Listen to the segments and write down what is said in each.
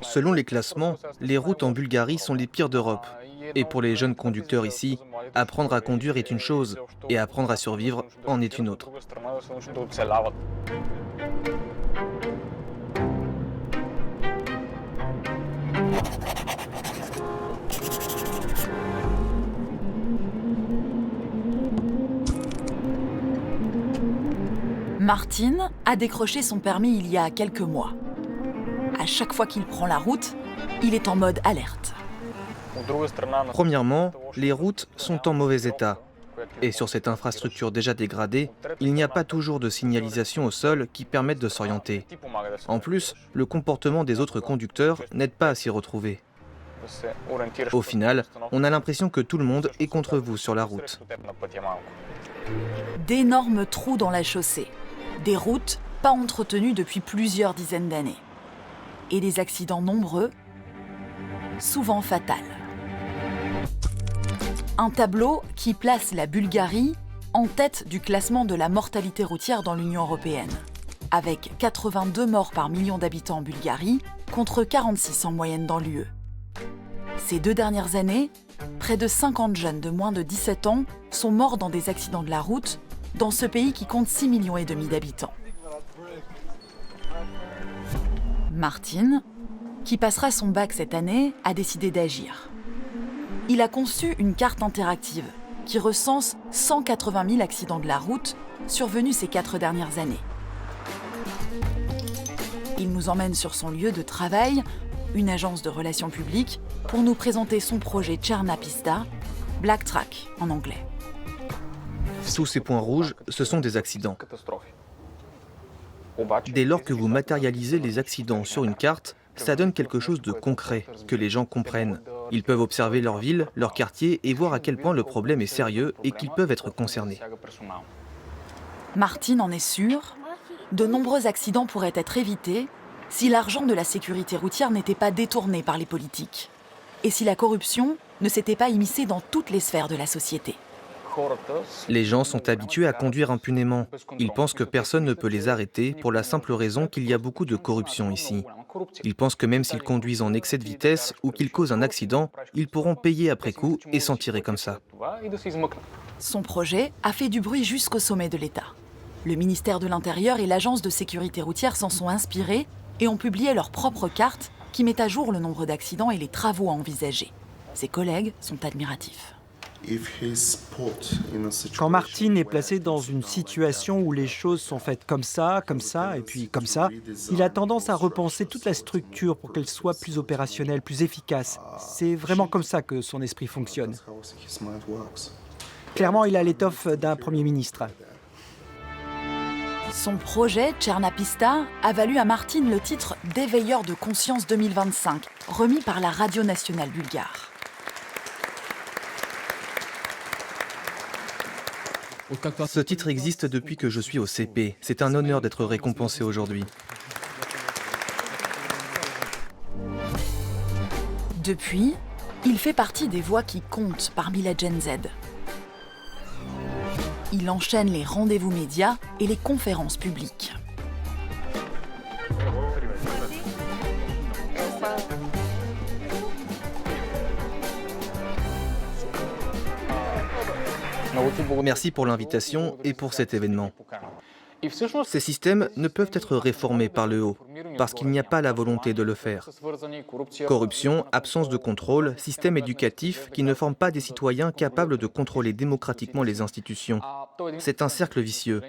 Selon les classements, les routes en Bulgarie sont les pires d'Europe. Et pour les jeunes conducteurs ici, apprendre à conduire est une chose, et apprendre à survivre en est une autre. Martin a décroché son permis il y a quelques mois. À chaque fois qu'il prend la route, il est en mode alerte. Premièrement, les routes sont en mauvais état. Et sur cette infrastructure déjà dégradée, il n'y a pas toujours de signalisation au sol qui permettent de s'orienter. En plus, le comportement des autres conducteurs n'aide pas à s'y retrouver. Au final, on a l'impression que tout le monde est contre vous sur la route. D'énormes trous dans la chaussée, des routes pas entretenues depuis plusieurs dizaines d'années. Et des accidents nombreux, souvent fatals. Un tableau qui place la Bulgarie en tête du classement de la mortalité routière dans l'Union européenne, avec 82 morts par million d'habitants en Bulgarie, contre 46 en moyenne dans l'UE. Ces 2 dernières années, près de 50 jeunes de moins de 17 ans sont morts dans des accidents de la route dans ce pays qui compte 6,5 millions d'habitants. Martin, qui passera son bac cette année, a décidé d'agir. Il a conçu une carte interactive qui recense 180 000 accidents de la route survenus ces 4 dernières années. Il nous emmène sur son lieu de travail, une agence de relations publiques, pour nous présenter son projet Tchernapista, Black Track en anglais. Tous ces points rouges, ce sont des accidents. Dès lors que vous matérialisez les accidents sur une carte, ça donne quelque chose de concret, que les gens comprennent. Ils peuvent observer leur ville, leur quartier et voir à quel point le problème est sérieux et qu'ils peuvent être concernés. Martin en est sûr, de nombreux accidents pourraient être évités si l'argent de la sécurité routière n'était pas détourné par les politiques et si la corruption ne s'était pas immiscée dans toutes les sphères de la société. Les gens sont habitués à conduire impunément. Ils pensent que personne ne peut les arrêter pour la simple raison qu'il y a beaucoup de corruption ici. Ils pensent que même s'ils conduisent en excès de vitesse ou qu'ils causent un accident, ils pourront payer après coup et s'en tirer comme ça. Son projet a fait du bruit jusqu'au sommet de l'État. Le ministère de l'Intérieur et l'Agence de sécurité routière s'en sont inspirés et ont publié leur propre carte qui met à jour le nombre d'accidents et les travaux à envisager. Ses collègues sont admiratifs. Quand Martin est placé dans une situation où les choses sont faites comme ça, et puis comme ça, il a tendance à repenser toute la structure pour qu'elle soit plus opérationnelle, plus efficace. C'est vraiment comme ça que son esprit fonctionne. Clairement, il a l'étoffe d'un Premier ministre. Son projet, Tchernapista, a valu à Martin le titre d'éveilleur de conscience 2025, remis par la radio nationale bulgare. Ce titre existe depuis que je suis au CP. C'est un honneur d'être récompensé aujourd'hui. Depuis, il fait partie des voix qui comptent parmi la Gen Z. Il enchaîne les rendez-vous médias et les conférences publiques. Merci pour l'invitation et pour cet événement. Ces systèmes ne peuvent être réformés par le haut, parce qu'il n'y a pas la volonté de le faire. Corruption, absence de contrôle, système éducatif qui ne forme pas des citoyens capables de contrôler démocratiquement les institutions. C'est un cercle vicieux.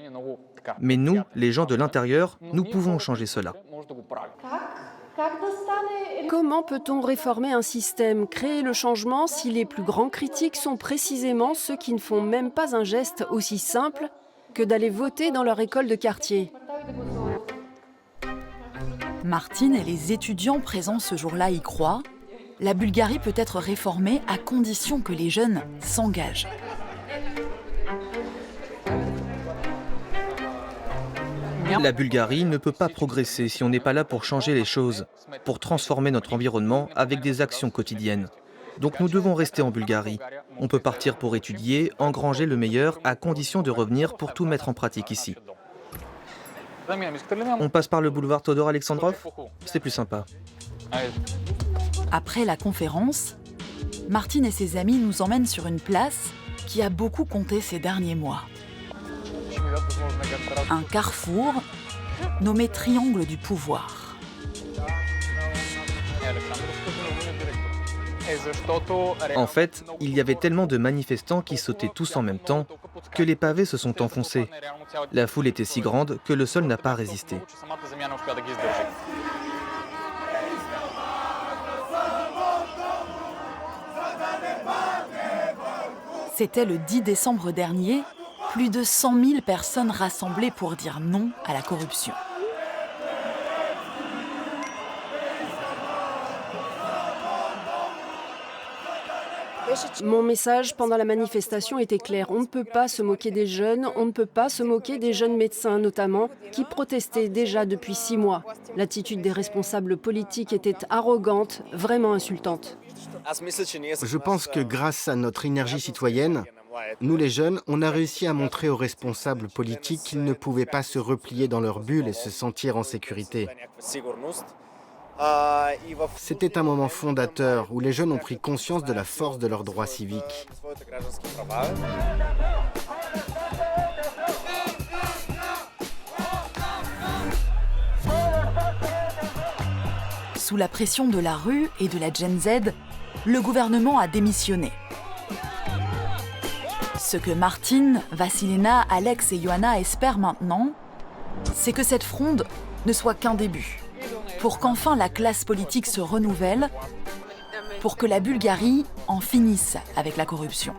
Mais nous, les gens de l'intérieur, nous pouvons changer cela. Comment peut-on réformer un système, créer le changement si les plus grands critiques sont précisément ceux qui ne font même pas un geste aussi simple que d'aller voter dans leur école de quartier? Martin et les étudiants présents ce jour-là y croient. La Bulgarie peut être réformée à condition que les jeunes s'engagent. La Bulgarie ne peut pas progresser si on n'est pas là pour changer les choses, pour transformer notre environnement avec des actions quotidiennes. Donc nous devons rester en Bulgarie. On peut partir pour étudier, engranger le meilleur, à condition de revenir pour tout mettre en pratique ici. On passe par le boulevard Todor Alexandrov? C'est plus sympa. Après la conférence, Martine et ses amis nous emmènent sur une place qui a beaucoup compté ces derniers mois. Un carrefour nommé Triangle du pouvoir. En fait, il y avait tellement de manifestants qui sautaient tous en même temps que les pavés se sont enfoncés. La foule était si grande que le sol n'a pas résisté. C'était le 10 décembre dernier, plus de 100 000 personnes rassemblées pour dire non à la corruption. Mon message pendant la manifestation était clair. On ne peut pas se moquer des jeunes, on ne peut pas se moquer des jeunes médecins notamment, qui protestaient déjà depuis 6 mois. L'attitude des responsables politiques était arrogante, vraiment insultante. Je pense que grâce à notre énergie citoyenne, nous les jeunes, on a réussi à montrer aux responsables politiques qu'ils ne pouvaient pas se replier dans leur bulle et se sentir en sécurité. C'était un moment fondateur où les jeunes ont pris conscience de la force de leurs droits civiques. Sous la pression de la rue et de la Gen Z, le gouvernement a démissionné. Ce que Martine, Vassilina, Alex et Ioana espèrent maintenant, c'est que cette fronde ne soit qu'un début. Pour qu'enfin la classe politique se renouvelle, pour que la Bulgarie en finisse avec la corruption.